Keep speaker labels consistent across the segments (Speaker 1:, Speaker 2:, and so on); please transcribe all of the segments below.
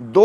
Speaker 1: 2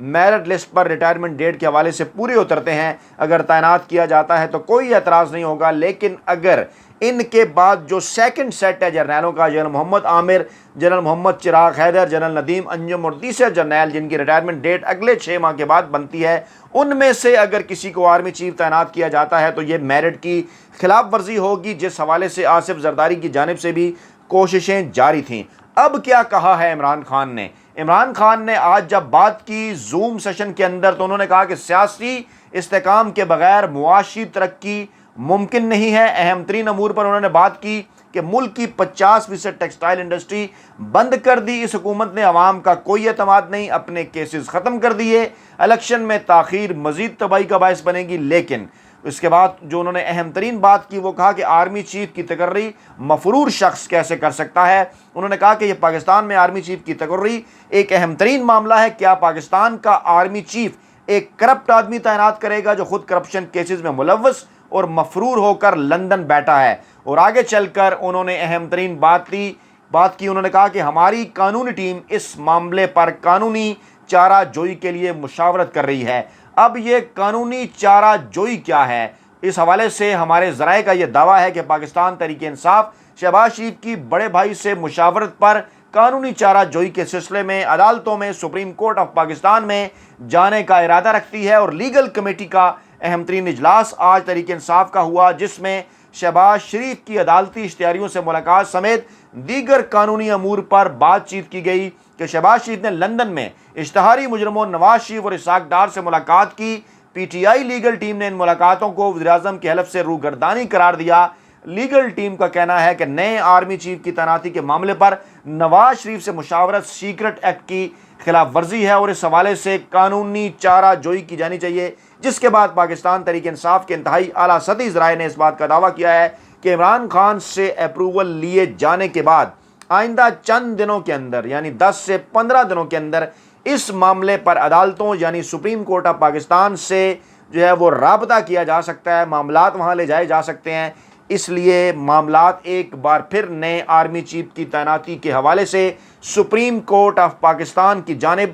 Speaker 1: merit list پر retirement date کے حوالے سے پورے اترتے ہیں، اگر تعینات کیا جاتا ہے تو کوئی اعتراض نہیں ہوگا، لیکن اگر ان کے بعد جو سیکنڈ سیٹ ہے جرنیلوں کا، جنرل محمد عامر، جنرل محمد چراغ حیدر، جنرل ندیم انجم اور تیسرے جرنیل جن کی ریٹائرمنٹ ڈیٹ اگلے 6 ماہ کے بعد بنتی ہے، ان میں سے اگر کسی کو آرمی چیف تعینات کیا جاتا ہے تو یہ میرٹ کی خلاف ورزی ہوگی، جس حوالے سے آصف زرداری کی جانب سے بھی کوششیں جاری تھیں۔ اب کیا کہا ہے عمران خان نے؟ عمران خان نے آج جب بات کی زوم سیشن کے اندر تو انہوں نے کہا کہ سیاسی استحکام کے بغیر معاشی ترقی ممکن نہیں ہے۔ اہم ترین امور پر انہوں نے بات کی کہ ملک کی 50% ٹیکسٹائل انڈسٹری بند کر دی، اس حکومت نے عوام کا کوئی اعتماد نہیں، اپنے کیسز ختم کر دیے، الیکشن میں تاخیر مزید تباہی کا باعث بنے گی۔ لیکن اس کے بعد جو انہوں نے اہم ترین بات کی وہ کہا کہ آرمی چیف کی تقرری مفرور شخص کیسے کر سکتا ہے۔ انہوں نے کہا کہ یہ پاکستان میں آرمی چیف کی تقرری ایک اہم ترین معاملہ ہے۔ کیا پاکستان کا آرمی چیف ایک کرپٹ آدمی تعینات کرے گا جو خود کرپشن کیسز میں ملوث اور مفرور ہو کر لندن بیٹھا ہے؟ اور آگے چل کر انہوں نے اہم ترین بات کی، انہوں نے کہا کہ ہماری قانونی ٹیم اس معاملے پر قانونی چارہ جوئی کے لیے مشاورت کر رہی ہے۔ اب یہ قانونی چارہ جوئی کیا ہے؟ اس حوالے سے ہمارے ذرائع کا یہ دعویٰ ہے کہ پاکستان تحریک انصاف شہباز شریف کی بڑے بھائی سے مشاورت پر قانونی چارہ جوئی کے سلسلے میں عدالتوں میں سپریم کورٹ آف پاکستان میں جانے کا ارادہ رکھتی ہے، اور لیگل کمیٹی کا اہم ترین اجلاس آج تحریک انصاف کا ہوا، جس میں شہباز شریف کی عدالتی اشتہاریوں سے ملاقات سمیت دیگر قانونی امور پر بات چیت کی گئی کہ شہباز شریف نے لندن میں اشتہاری مجرموں نواز شریف اور اسحاق ڈار سے ملاقات کی۔ P T I legal team نے ان ملاقاتوں کو وزیراعظم کے حلف سے روگردانی قرار دیا۔ لیگل ٹیم کا کہنا ہے کہ نئے آرمی چیف کی تعیناتی کے معاملے پر نواز شریف سے مشاورت سیکرٹ ایکٹ کی خلاف ورزی ہے اور اس حوالے سے قانونی چارہ جوئی کی جانی چاہیے، جس کے بعد پاکستان تحریک انصاف کے انتہائی اعلیٰ سطحی ذرائع نے اس بات کا دعویٰ کیا ہے کہ عمران خان سے اپروول لیے جانے کے بعد آئندہ چند دنوں کے اندر، یعنی 10 سے 15 دنوں کے اندر اس معاملے پر عدالتوں یعنی سپریم کورٹ آف پاکستان سے جو ہے وہ رابطہ کیا جا سکتا ہے، معاملات وہاں لے جائے جا سکتے ہیں۔ اس لیے معاملات ایک بار پھر نئے آرمی چیف کی تعیناتی کے حوالے سے سپریم کورٹ آف پاکستان کی جانب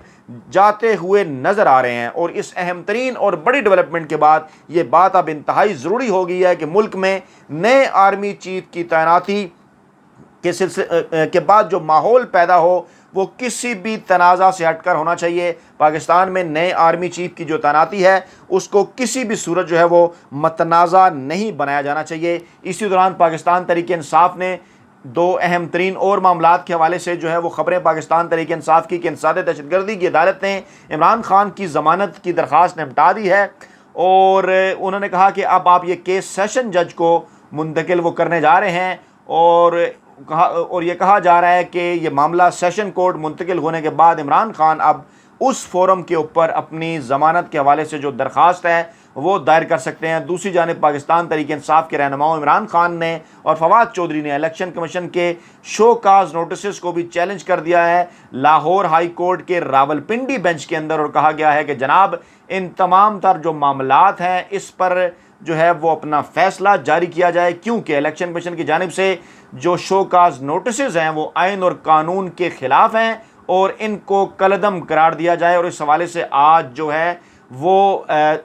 Speaker 1: جاتے ہوئے نظر آ رہے ہیں، اور اس اہم ترین اور بڑی ڈیولپمنٹ کے بعد یہ بات اب انتہائی ضروری ہو گئی ہے کہ ملک میں نئے آرمی چیف کی تعیناتی کے سلسلے کے بعد جو ماحول پیدا ہو وہ کسی بھی تنازع سے ہٹ کر ہونا چاہیے۔ پاکستان میں نئے آرمی چیف کی جو تعیناتی ہے اس کو کسی بھی صورت جو ہے وہ متنازع نہیں بنایا جانا چاہیے۔ اسی دوران پاکستان تحریک انصاف نے دو اہم ترین اور معاملات کے حوالے سے جو ہے وہ خبریں پاکستان تحریک انصاف کی کہ انسداد دہشت گردی کی عدالت نے عمران خان کی ضمانت کی درخواست نمٹا دی ہے، اور انہوں نے کہا کہ اب آپ یہ کیس سیشن جج کو منتقل وہ کرنے جا رہے ہیں، اور یہ کہا جا رہا ہے کہ یہ معاملہ سیشن کورٹ منتقل ہونے کے بعد عمران خان اب اس فورم کے اوپر اپنی ضمانت کے حوالے سے جو درخواست ہے وہ دائر کر سکتے ہیں۔ دوسری جانب پاکستان تحریک انصاف کے رہنماؤں عمران خان نے اور فواد چودھری نے الیکشن کمیشن کے شو کاز نوٹسز کو بھی چیلنج کر دیا ہے لاہور ہائی کورٹ کے راولپنڈی بینچ کے اندر، اور کہا گیا ہے کہ جناب ان تمام تر جو معاملات ہیں اس پر جو ہے وہ اپنا فیصلہ جاری کیا جائے، کیونکہ الیکشن کمیشن کی جانب سے جو شو کاز نوٹسز ہیں وہ آئین اور قانون کے خلاف ہیں اور ان کو کالعدم قرار دیا جائے۔ اور اس حوالے سے آج جو ہے وہ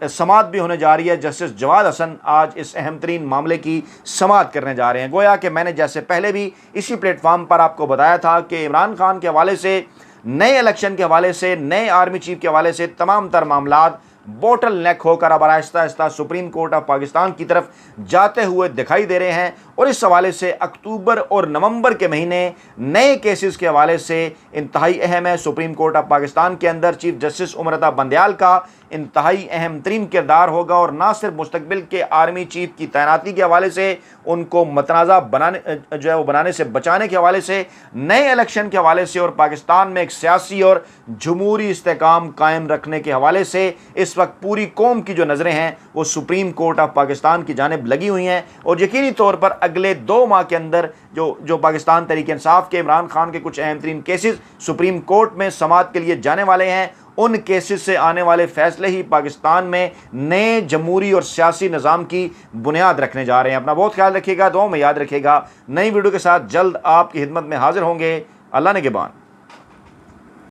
Speaker 1: سماعت بھی ہونے جا رہی ہے۔ جسٹس جواد حسن آج اس اہم ترین معاملے کی سماعت کرنے جا رہے ہیں۔ گویا کہ میں نے جیسے پہلے بھی اسی پلیٹ فارم پر آپ کو بتایا تھا کہ عمران خان کے حوالے سے، نئے الیکشن کے حوالے سے، نئے آرمی چیف کے حوالے سے تمام تر معاملات بوٹل نیک ہو کر اب آہستہ آہستہ سپریم کورٹ آف پاکستان کی طرف جاتے ہوئے دکھائی دے رہے ہیں، اور اس حوالے سے اکتوبر اور نومبر کے مہینے نئے کیسز کے حوالے سے انتہائی اہم ہے۔ سپریم کورٹ آف پاکستان کے اندر چیف جسٹس عمر عطا بندیال کا انتہائی اہم ترین کردار ہوگا، اور نہ صرف مستقبل کے آرمی چیف کی تعیناتی کے حوالے سے ان کو متنازع بنانے سے بچانے کے حوالے سے، نئے الیکشن کے حوالے سے، اور پاکستان میں ایک سیاسی اور جمہوری استحکام قائم رکھنے کے حوالے سے اس وقت پوری قوم کی جو نظریں ہیں وہ سپریم کورٹ آف پاکستان کی جانب لگی ہوئی ہیں، اور یقینی طور پر اگلے 2 ماہ کے اندر جو پاکستان تحریک انصاف کے عمران خان کے کچھ اہم ترین کیسز سپریم کورٹ میں سماعت کے لیے جانے والے ہیں، ان کیسز سے آنے والے فیصلے ہی پاکستان میں نئے جمہوری اور سیاسی نظام کی بنیاد رکھنے جا رہے ہیں۔ اپنا بہت خیال رکھیے گا، دعاؤں میں یاد رکھیے گا۔ نئی ویڈیو کے ساتھ جلد آپ کی خدمت میں حاضر ہوں گے۔ اللہ نگہبان۔